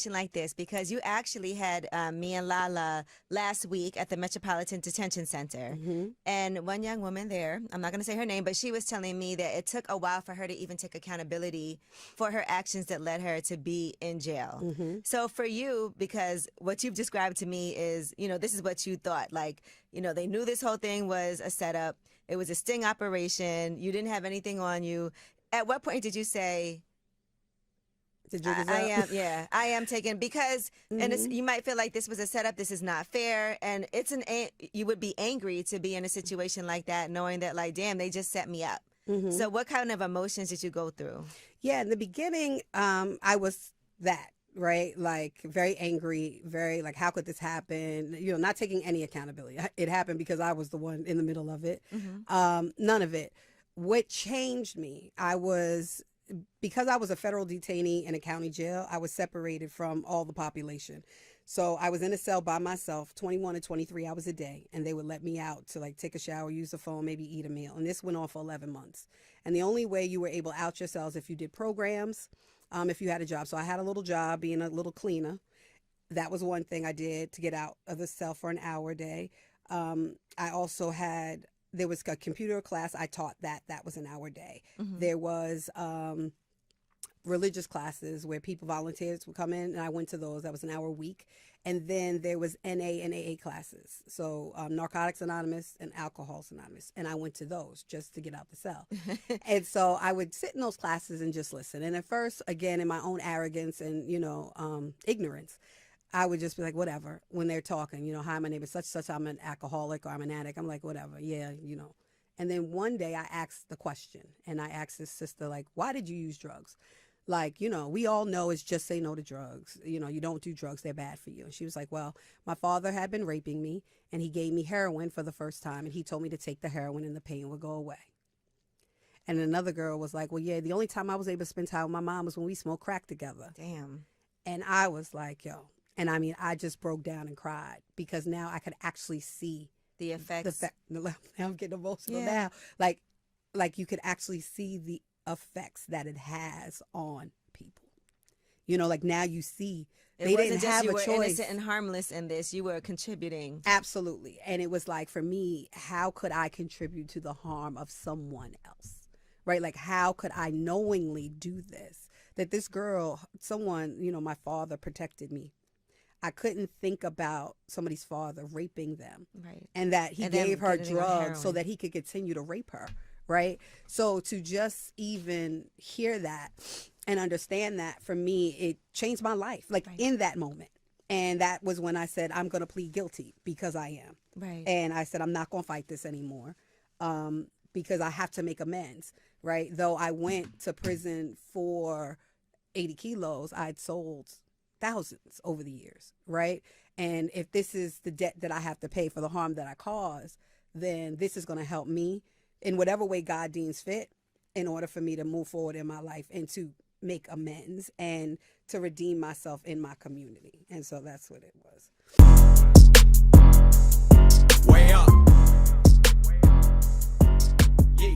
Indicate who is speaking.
Speaker 1: situation like this because you actually had me and Lala last week at the Metropolitan Detention Center. And one young woman there, I'm not going to say her name, but she was telling me that it took a while for her to even take accountability for her actions that led her to be in jail. So for you, because what you've described to me is, this is what you thought. Like, they knew this whole thing was a setup. It was a sting operation. You didn't have anything on you. At what point did you say, I am taken, because and you might feel like this was a setup, this is not fair, and you would be angry to be in a situation like that, knowing that, like, damn, they just set me up. So what kind of emotions did you go through?
Speaker 2: Yeah, in the beginning, I was that, right? Like, very angry, very like, how could this happen? Not taking any accountability. It happened because I was the one in the middle of it. None of it. What changed me, because I was a federal detainee in a county jail, I was separated from all the population. So I was in a cell by myself, 21 to 23 hours a day, and they would let me out to like take a shower, use the phone, maybe eat a meal. And this went on for 11 months. And the only way you were able out your cells if you did programs, if you had a job. So I had a little job being a little cleaner. That was one thing I did to get out of the cell for an hour a day. I also there was a computer class. I taught that was an hour a day. There was religious classes where volunteers would come in, and I went to those. That was an hour a week. And then there was NA and AA classes. So Narcotics Anonymous and Alcoholics Anonymous. And I went to those just to get out the cell. And so I would sit in those classes and just listen. And at first, again, in my own arrogance and, ignorance, I would just be like, whatever, when they're talking, hi, my name is such, I'm an alcoholic or I'm an addict. I'm like, whatever. Yeah, And then one day I asked the question, and I asked this sister, like, why did you use drugs? Like, we all know it's just say no to drugs. You don't do drugs. They're bad for you. And she was like, well, my father had been raping me, and he gave me heroin for the first time. And he told me to take the heroin and the pain would go away. And another girl was like, well, yeah, the only time I was able to spend time with my mom was when we smoked crack together.
Speaker 1: Damn. And
Speaker 2: I was like, yo. And I mean, I just broke down and cried because now I could actually see
Speaker 1: the effects.
Speaker 2: Now I'm getting emotional now. Like you could actually see the effects that it has on people. Like now you see they didn't have a choice. You were
Speaker 1: innocent and harmless in this. You were contributing.
Speaker 2: Absolutely. And it was like, for me, how could I contribute to the harm of someone else? Right? Like, how could I knowingly do this? That this girl, someone, my father protected me. I couldn't think about somebody's father raping them. Right. And that he gave her drugs so that he could continue to rape her. Right. So to just even hear that and understand that, for me, it changed my life, like in that moment. And that was when I said, I'm going to plead guilty because I am. Right. And I said, I'm not going to fight this anymore because I have to make amends. Right. Though I went to prison for 80 kilos, I'd sold thousands over the years. Right. And if this is the debt that I have to pay for the harm that I caused, then this is going to help me in whatever way God deems fit in order for me to move forward in my life and to make amends and to redeem myself in my community. And so that's what it was.
Speaker 3: Way up. Yeah.